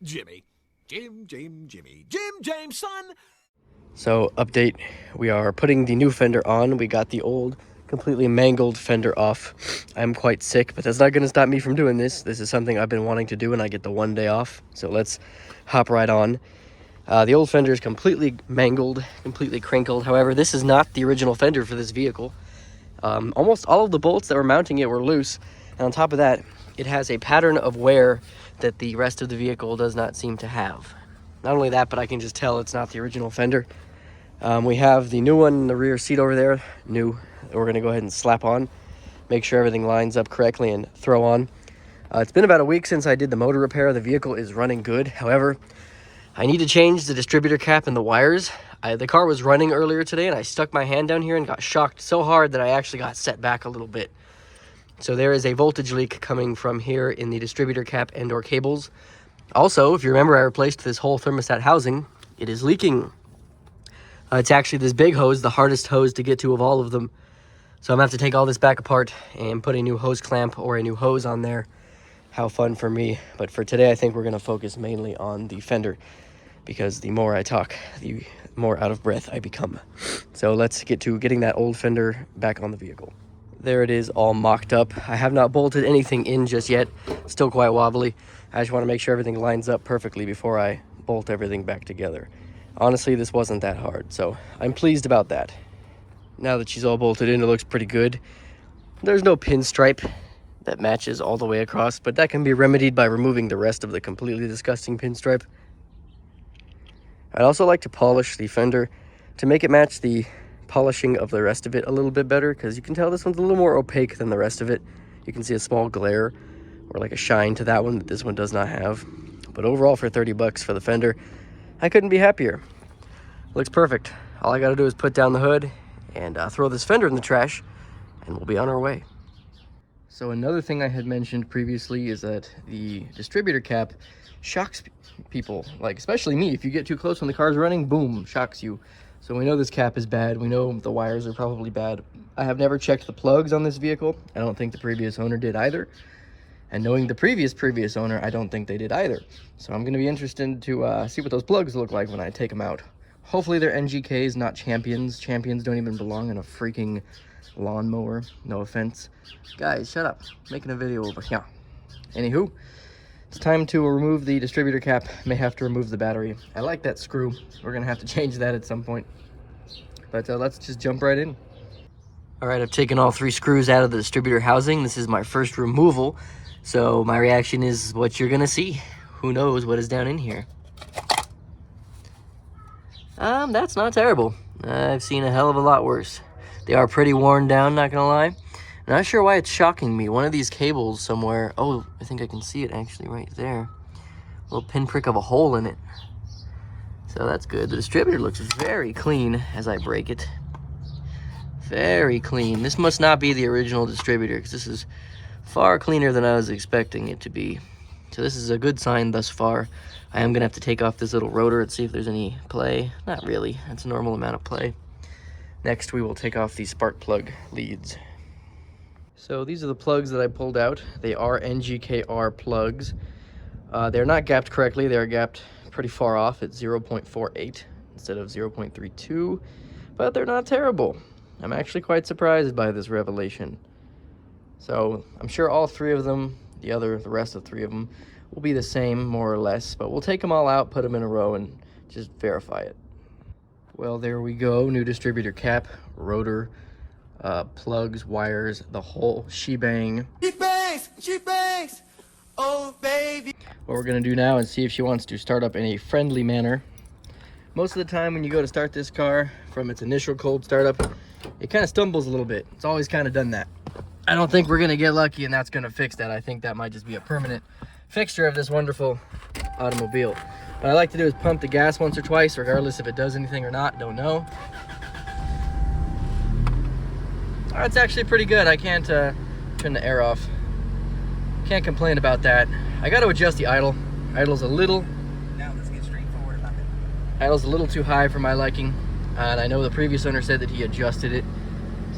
Jimmy. Jimmy. James, son! So, update, we are putting the new fender on. We got the old, completely mangled fender off. I'm quite sick, but that's not going to stop me from doing this. This is something I've been wanting to do, and I get the one day off. So let's hop right on. The old fender is completely mangled, completely crinkled. However, this is not the original fender for this vehicle. Almost all of the bolts that were mounting it were loose. And on top of that, it has a pattern of wear that the rest of the vehicle does not seem to have. Not only that, but I can just tell it's not the original fender. We have the new one in the rear seat over there, new, that we're gonna go ahead and slap on, make sure everything lines up correctly and throw on. It's been about a week since I did the motor repair. The vehicle is running good. However, I need to change the distributor cap and the wires. The car was running earlier today and I stuck my hand down here and got shocked so hard that I actually got set back a little bit. So there is a voltage leak coming from here in the distributor cap and or cables. Also, if you remember, I replaced this whole thermostat housing. It is leaking. It's actually this big hose, the hardest hose to get to of all of them. So I'm gonna have to take all this back apart and put a new hose clamp or a new hose on there. How fun for me. But for today, I think we're gonna focus mainly on the fender because the more I talk, the more out of breath I become. So let's get to getting that old fender back on the vehicle. There it is, all mocked up. I have not bolted anything in just yet. Still quite wobbly. I just wanna make sure everything lines up perfectly before I bolt everything back together. Honestly, this wasn't that hard, so I'm pleased about that. Now that she's all bolted in, it looks pretty good. There's no pinstripe that matches all the way across, but that can be remedied by removing the rest of the completely disgusting pinstripe. I'd also like to polish the fender to make it match the polishing of the rest of it a little bit better, because you can tell this one's a little more opaque than the rest of it. You can see a small glare or like a shine to that one that this one does not have. But overall, for 30 bucks for the fender, I couldn't be happier. Looks perfect. All I gotta do is put down the hood and throw this fender in the trash and we'll be on our way. So another thing I had mentioned previously is that the distributor cap shocks people, like especially me. If you get too close when the car's running, boom, shocks you. So we know this cap is bad. We know the wires are probably bad. I have never checked the plugs on this vehicle. I don't think the previous owner did either. And knowing the previous owner, I don't think they did either. So I'm going to be interested to see what those plugs look like when I take them out. Hopefully they're NGKs, not Champions. Champions don't even belong in a freaking lawnmower. No offense. Guys, shut up. I'm making a video over here. Anywho, it's time to remove the distributor cap. May have to remove the battery. I like that screw. We're going to have to change that at some point. But let's just jump right in. All right, I've taken all 3 screws out of the distributor housing. This is my first removal. So my reaction is what you're gonna see. Who knows what is down in here? That's not terrible. I've seen a hell of a lot worse. They are pretty worn down, not gonna lie. Not sure why it's shocking me. One of these cables somewhere, oh, I think I can see it actually right there. A little pinprick of a hole in it. So that's good. The distributor looks very clean as I break it. Very clean. This must not be the original distributor because this is far cleaner than I was expecting it to be. So this is a good sign thus far. I am gonna have to take off this little rotor and see if there's any play. Not really, that's a normal amount of play. Next, we will take off the spark plug leads. So these are the plugs that I pulled out. They are NGKR plugs. They're not gapped correctly. They're gapped pretty far off at 0.48 instead of 0.32, but they're not terrible. I'm actually quite surprised by this revelation. So I'm sure all 3 of them, the rest of 3 of them, will be the same more or less, but we'll take them all out, put them in a row, and just verify it. Well, there we go. New distributor cap, rotor, plugs, wires, the whole shebang. She-bangs, oh baby. What we're gonna do now is see if she wants to start up in a friendly manner. Most of the time when you go to start this car from its initial cold startup, it kind of stumbles a little bit. It's always kind of done that. I don't think we're gonna get lucky and that's gonna fix that. I think that might just be a permanent fixture of this wonderful automobile. What I like to do is pump the gas once or twice, regardless if it does anything or not, don't know. Oh, it's actually pretty good. I can't turn the air off. Can't complain about that. I got to adjust the idle. Idle's a little. Now let's get straightforward about it. Idle's a little too high for my liking, and I know the previous owner said that he adjusted it,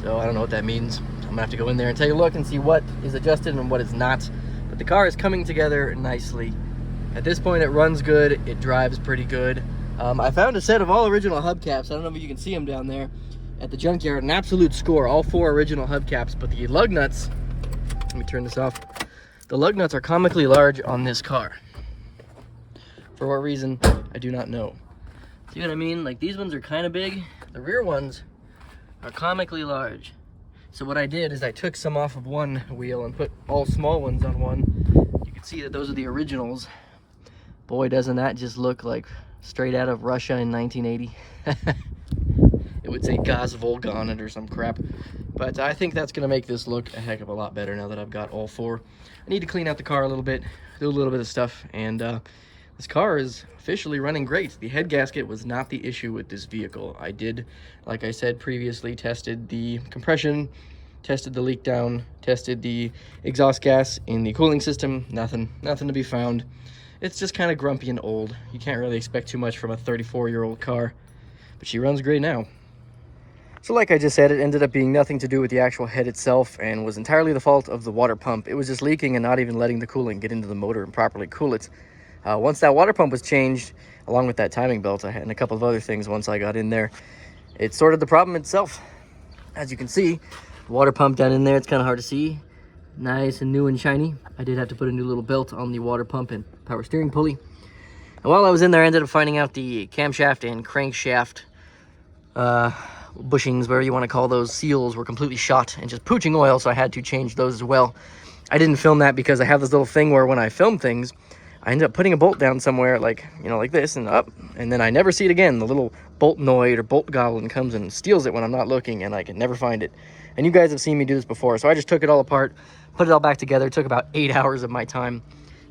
so I don't know what that means. I'm gonna have to go in there and take a look and see what is adjusted and what is not. But the car is coming together nicely. At this point, it runs good. It drives pretty good. I found a set of all original hubcaps. I don't know if you can see them down there at the junkyard. An absolute score, all 4 original hubcaps. But the lug nuts, let me turn this off. The lug nuts are comically large on this car. For what reason, I do not know. See what I mean? Like, these ones are kind of big. The rear ones are comically large. So what I did is I took some off of one wheel and put all small ones on one. You can see that those are the originals. Boy, doesn't that just look like straight out of Russia in 1980. It would say Gaz Volga on it or some crap. But I think that's going to make this look a heck of a lot better now that I've got all 4. I need to clean out the car a little bit, do a little bit of stuff, and this car is officially running great. The head gasket was not the issue with this vehicle. I did, like I said previously, tested the compression, tested the leak down, tested the exhaust gas in the cooling system. Nothing to be found. It's just kind of grumpy and old. You can't really expect too much from a 34-year-old car, but she runs great now. So like I just said, it ended up being nothing to do with the actual head itself and was entirely the fault of the water pump. It was just leaking and not even letting the coolant get into the motor and properly cool it. Once that water pump was changed, along with that timing belt and a couple of other things once I got in there, it sorted the problem itself. As you can see, the water pump down in there, it's kind of hard to see. Nice and new and shiny. I did have to put a new little belt on the water pump and power steering pulley. And while I was in there, I ended up finding out the camshaft and crankshaft bushings, whatever you want to call those, seals were completely shot and just pooching oil, so I had to change those as well. I didn't film that because I have this little thing where when I film things, I end up putting a bolt down somewhere like, you know, like this and up, and then I never see it again. The little boltnoid or bolt goblin comes and steals it when I'm not looking, and I can never find it. And you guys have seen me do this before, so I just took it all apart, put it all back together. It took about 8 hours of my time,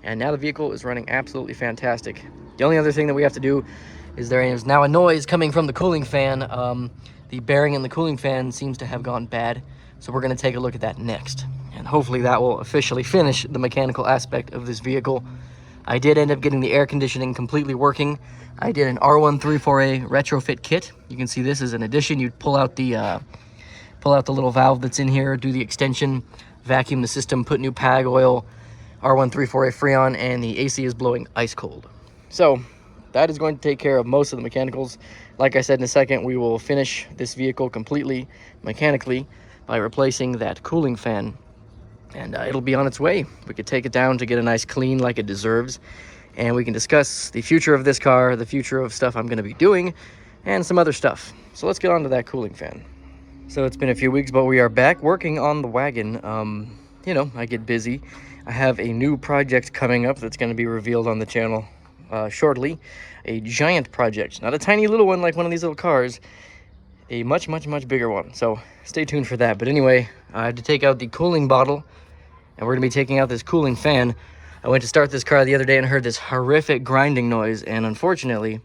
and now the vehicle is running absolutely fantastic. The only other thing that we have to do is there is now a noise coming from the cooling fan. The bearing in the cooling fan seems to have gone bad, so we're going to take a look at that next. And hopefully that will officially finish the mechanical aspect of this vehicle. I did end up getting the air conditioning completely working. I did an R134A retrofit kit. You can see this is an addition. You'd pull out the little valve that's in here, do the extension, vacuum the system, put new PAG oil, R134A Freon, and the AC is blowing ice cold. So that is going to take care of most of the mechanicals. Like I said, in a second, we will finish this vehicle completely mechanically by replacing that cooling fan. And it'll be on its way. We could take it down to get a nice clean like it deserves. And we can discuss the future of this car, the future of stuff I'm going to be doing, and some other stuff. So let's get on to that cooling fan. So it's been a few weeks, but we are back working on the wagon. You know, I get busy. I have a new project coming up that's going to be revealed on the channel shortly. A giant project, not a tiny little one like one of these little cars. A much bigger one. So stay tuned for that. But anyway, I had to take out the cooling bottle, and we're going to be taking out this cooling fan. I went to start this car the other day and heard this horrific grinding noise, and unfortunately,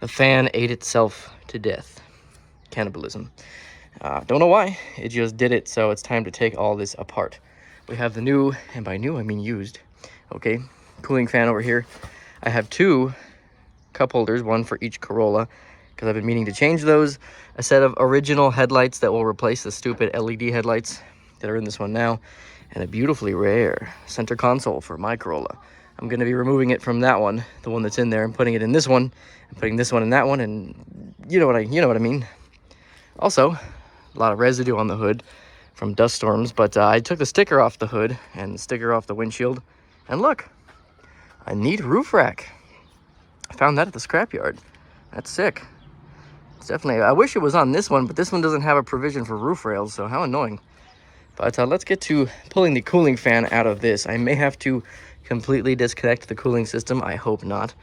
the fan ate itself to death. Cannibalism. Don't know why, it just did it, so it's time to take all this apart. We have the new, and by new I mean used, okay, cooling fan over here. I have 2 cup holders, one for each Corolla, because I've been meaning to change those. A set of original headlights that will replace the stupid LED headlights that are in this one now, and a beautifully rare center console for my Corolla. I'm going to be removing it from that one, the one that's in there, and putting it in this one, and putting this one in that one, and you know what I mean. Also, a lot of residue on the hood from dust storms, but I took the sticker off the hood and the sticker off the windshield, and look, a neat roof rack. I found that at the scrapyard. That's sick. It's definitely, I wish it was on this one, but this one doesn't have a provision for roof rails, so how annoying. But let's get to pulling the cooling fan out of this. I may have to completely disconnect the cooling system. I hope not.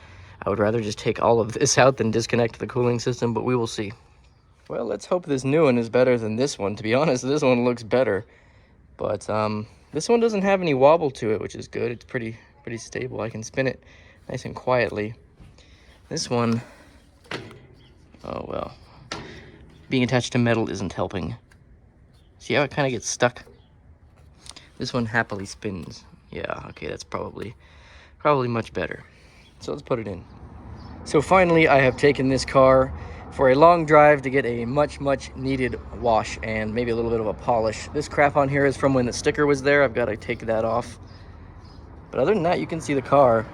I would rather just take all of this out than disconnect the cooling system, but we will see. Well, let's hope this new one is better than this one. To be honest, this one looks better. But this one doesn't have any wobble to it, which is good. It's pretty stable. I can spin it nice and quietly. This one, oh well. Being attached to metal isn't helping. See how it kind of gets stuck? This one happily spins. Yeah, okay, that's probably much better. So let's put it in. So finally, I have taken this car for a long drive to get a much needed wash and maybe a little bit of a polish. This crap on here is from when the sticker was there. I've got to take that off. But other than that, you can see the car,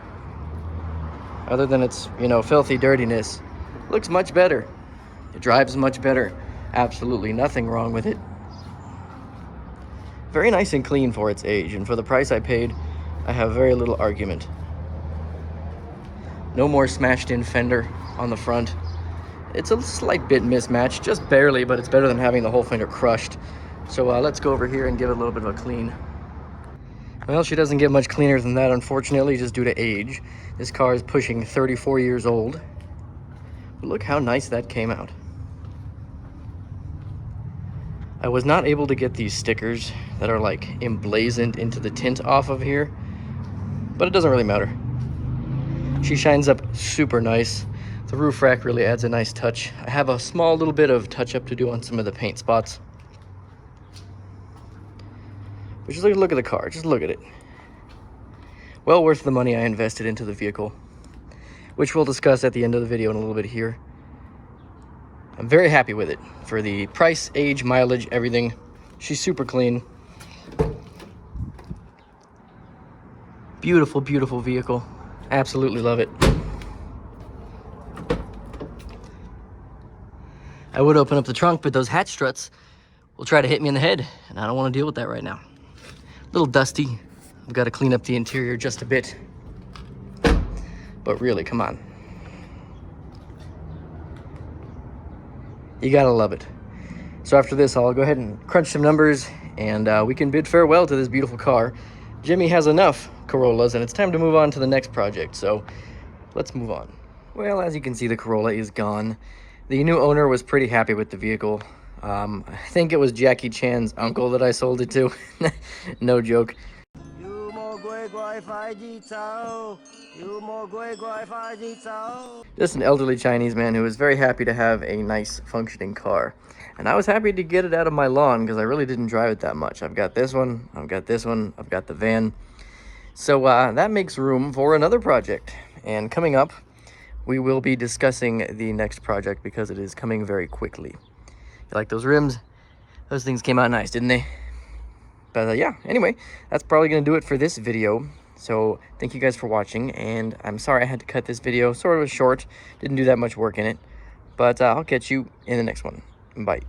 other than its, you know, filthy dirtiness, looks much better. It drives much better. Absolutely nothing wrong with it. Very nice and clean for its age, and for the price I paid, I have very little argument. No more smashed in fender on the front. It's a slight bit mismatched, just barely, but it's better than having the whole fender crushed. So let's go over here and give it a little bit of a clean. Well, she doesn't get much cleaner than that, unfortunately, just due to age. This car is pushing 34 years old. But look how nice that came out. I was not able to get these stickers that are like emblazoned into the tint off of here, but it doesn't really matter. She shines up super nice. The roof rack really adds a nice touch. I have a small little bit of touch up to do on some of the paint spots. But just look at the car, just look at it. Well worth the money I invested into the vehicle, which we'll discuss at the end of the video in a little bit here. I'm very happy with it for the price, age, mileage, everything. She's super clean. Beautiful, beautiful vehicle. Absolutely love it. I would open up the trunk, but those hatch struts will try to hit me in the head, and I don't want to deal with that right now. A little dusty. I've got to clean up the interior just a bit. But really, come on. You gotta love it. So after this, I'll go ahead and crunch some numbers, and we can bid farewell to this beautiful car. Jimmy has enough Corollas, and it's time to move on to the next project, so let's move on. Well, as you can see, the Corolla is gone. The new owner was pretty happy with the vehicle. I think it was Jackie Chan's uncle that I sold it to. No joke. Just an elderly Chinese man who was very happy to have a nice functioning car. And I was happy to get it out of my lawn because I really didn't drive it that much. I've got this one, I've got this one, I've got the van. So that makes room for another project. And coming up, we will be discussing the next project because it is coming very quickly. You like those rims? Those things came out nice, didn't they? But yeah, anyway, that's probably going to do it for this video. So thank you guys for watching, and I'm sorry I had to cut this video sort of short. Didn't do that much work in it, but I'll catch you in the next one. Bye.